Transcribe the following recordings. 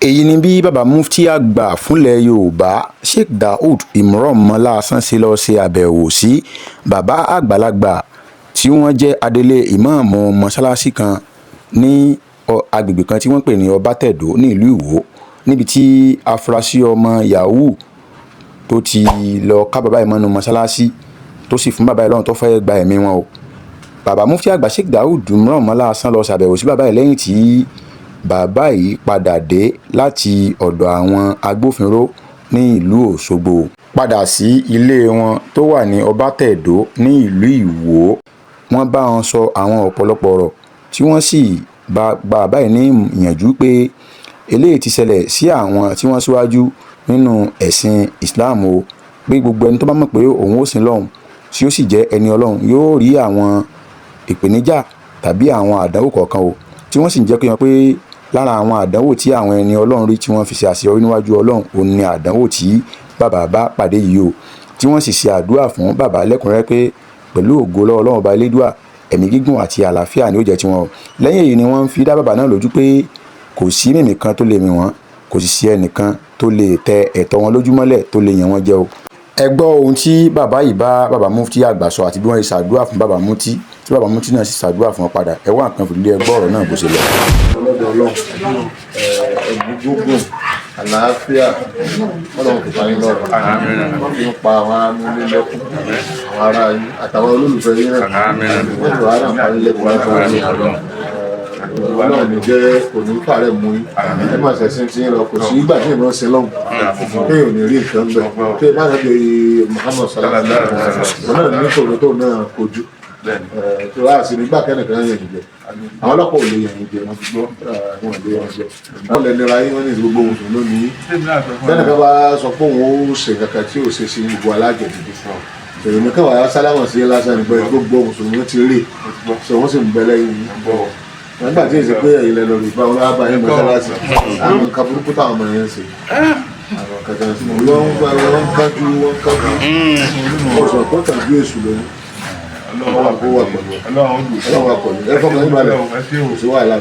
èyí ni bí baba mufti àgbà fúnlẹ̀ yorùbá sheikh daud imran mọ́láásán ṣe lọ́ọ́ ṣe àbẹ̀wò sí bàbá àgbàlagbà tí wọ́n jẹ́ adelé ìmáàmù mọ́ṣáláṣí kan ní agbègbè kan tí wọ́n pè ní ọbátẹ̀dó ní ìlú ìwó níbi tí afurasí ọmọ yahoo tó ti lọ ká bàbá ìmọ̀nù mọ́ṣáláṣí tó sì fún bàbá ìlọ́run tó fẹ́ gba ẹ̀mí wọn o. bàbá mufti àgbà sheikh daud imran mọ́láásán lọ ṣàbẹ̀wò sí bàbá yìí lẹ́yìn tí bàbá yìí padà dé láti ọ̀dọ̀ àwọn agbófinró ní ìlú òṣogbo padà sí ilé wọn tó wà ní ọbátẹ̀dó ní ìlú ìwó. wọ́n bá wọn sọ àwọn ọ̀pọ̀lọpọ̀ ọ̀rọ̀ tí wọ́n sì bá bàbá yìí ní ìyànjú pé eléyìí ti ṣẹlẹ̀ sí àwọn tí wọ́n síwájú nínú ẹ̀sìn islam o, pé gbogbo ẹni tó bá mọ̀ pé òun ó sin lọ́hùn tí ó sì jẹ́ ẹni ọlọ́run yóò rí àwọn ìpèníjà tàbí àwọn àdánwò kọ̀ọ̀kan o, tí wọ́n sì ń jẹ́ pé wọn pé lára àwọn àdánwò tí àwọn ẹni ọlọ́run rí tí wọ́n fi ṣe àṣeyọrí níwájú ọlọ́run òun ni àdánwò tí bàbá bá pàdé yìí o, tí wọ́n sì ṣe àdúrà fún bàbá lẹ́kùnrẹ́rẹ́ pé pẹ̀lú ògo lọ́wọ́ ọlọ́run ọba elédùà ẹ̀mí gígùn àti àlàáfíà ni ó jẹ́ tiwọn o. lẹ́yìn èyí ni wọ́n fi dá bàbá náà lójú pé kò sí mímì kan tó lè mì wọ́n, kò sì sí ẹnìkan tó lè tẹ ẹ̀tọ́ wọn lójúmọ́lẹ̀ tó lè yàn wọ́n jẹ o. ẹ gbọ́ ohun tí bàbá yìí bá bàbá mufti àgbà sọ àti bí wọ́n ṣe ṣàdúrà fún bàbá mufti tí bàbá mufti náà sì ṣàdúrà fún wọn padà. ẹ wá nǹkan fìdílé ẹgbọ́ ọ̀rọ̀ náà bó ṣe lọ. ọlọ́dọ̀ ọlọ́run ẹ̀mí gbogbo àlàáfíà ọlọ́run kò parí lọ́rọ̀ wọ́n fi ń pa àwọn amúlélẹ́kùn àwọn ará yín àtàwọn olólùfẹ́ yín náà wọ́n ti wà náà parí lẹ́kùn láti ọlọ́run ọlọ́run ní jẹ́ òní fàárẹ̀ mú yín ẹ má ṣẹ̀sìn tí ń lọ kò sí ìgbà tí ìmọ̀ ṣe lọ́hùn kéèyàn ò ní rí nǹkan bẹ́ẹ̀ pé má lọ́ọ́ di Muhammad sallallahu alaihi wasallam wọn náà ní ìṣòro tó náà kojú tó láàsì nígbà kẹ́nìkan yẹn jẹ àwọn ọlọ́pàá ò lè yẹn jẹ wọn lè yẹn jẹ wọn lè nira yín wọn ní gbogbo mùsùlùmí lónìí kẹ́nìkan bá sọ pé òun ó ṣe kankan tí ò ṣe sí gbogbo alájẹ dídí fún ọ èyí ní káwọn sálámà sí lásán nígbà gbogbo mùsùlùmí ti rí ṣe wọn sì ń bẹ lẹ́yìn nígbà tí èsì pé ilẹ̀ lórí ìfà wọn bá yín mọ́sálásí àwọn nǹkan burúkú táwọn ọmọ yẹn ń ṣe àwọn kankan sí wọn kájú ọ̀sán tó tàbí èṣù lónìí ọlọ́run wà pẹ̀lú ọlọ́run wà pẹ̀lú ẹ fọkàn yín balẹ̀ kò sí wàhálà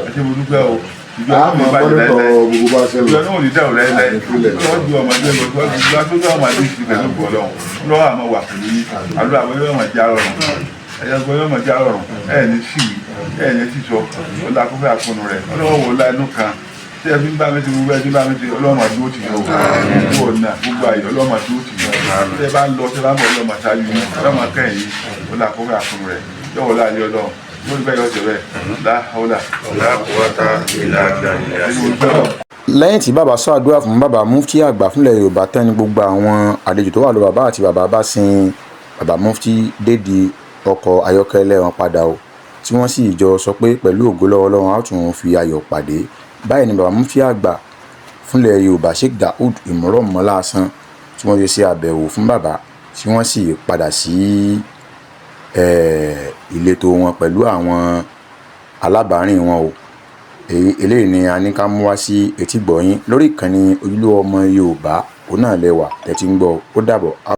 àmọ́ mọ́nítọ̀ gbogbo bá ṣe lọ ìjọ náà ò ní dáhùn láyé láyé lọ́wọ́ ju ọmọdé lọ tó dáhùn ọmọdé sí pẹ̀lú ọlọ́run lọ́wọ́ àmọ́ wà pẹ̀lú yín àdúrà àwọn yóò máa já rọrùn ẹ̀yàgbọ́n yóò máa já rọrùn ẹ̀ ní síwì ẹ̀ ní sísọ ọlọ́run akọ́fẹ́ àkọnù rẹ̀ ọlọ́run wò lánú kan tí ẹ fi ń bá mi ti gbogbo ẹ ti bá mi ti ọlọ́run àdúró tì yàn gbogbo ọ̀nà gbogbo ayé ọlọ́run àdúró tì yàn tí ẹ bá ń lọ tí ẹ bá ń bọ̀ ọlọ́run àtàyè yìí ọlọ́run akẹ́yìn ọlọ́run akọ́fẹ́ àkọnù rẹ̀ yọ̀wọ̀ láàyè ọlọ́run lórí bẹ́ẹ̀ yọ̀ọ́ tẹ̀lé láhàólà láàkúwátà ìlàjà lẹ́yìn tí bàbá sọ àdúrà fún bàbá mufti àgbà fúnlẹ̀ yorùbá tán ni gbogbo àwọn àlejò tó wà lọ bàbá àti bàbá bá sin bàbá mufti dédi ọkọ̀ ayọ́kẹ́lẹ́ wọn padà o, tí wọ́n sì jọ sọ pé pẹ̀lú ògo lọ́wọ́ ọlọ́run á tún fi ayọ̀ pàdé. báyìí ni bàbá mufti àgbà fúnlẹ̀ yorùbá sheikh daud imran mọ́láásán tí wọ́n ṣe àbẹ̀wò fún bàbá tí wọ́n sì padà sí ìletò wọn pẹ̀lú àwọn alábàárìn wọn o. eléyìí ni a ní ká mú wá sí etí gbọ̀yìn lórí ìkànnì ojúlówó ọmọ yorùbá òun náà lẹ́wà tẹ́tí ń gbọ́ ó dàbọ̀.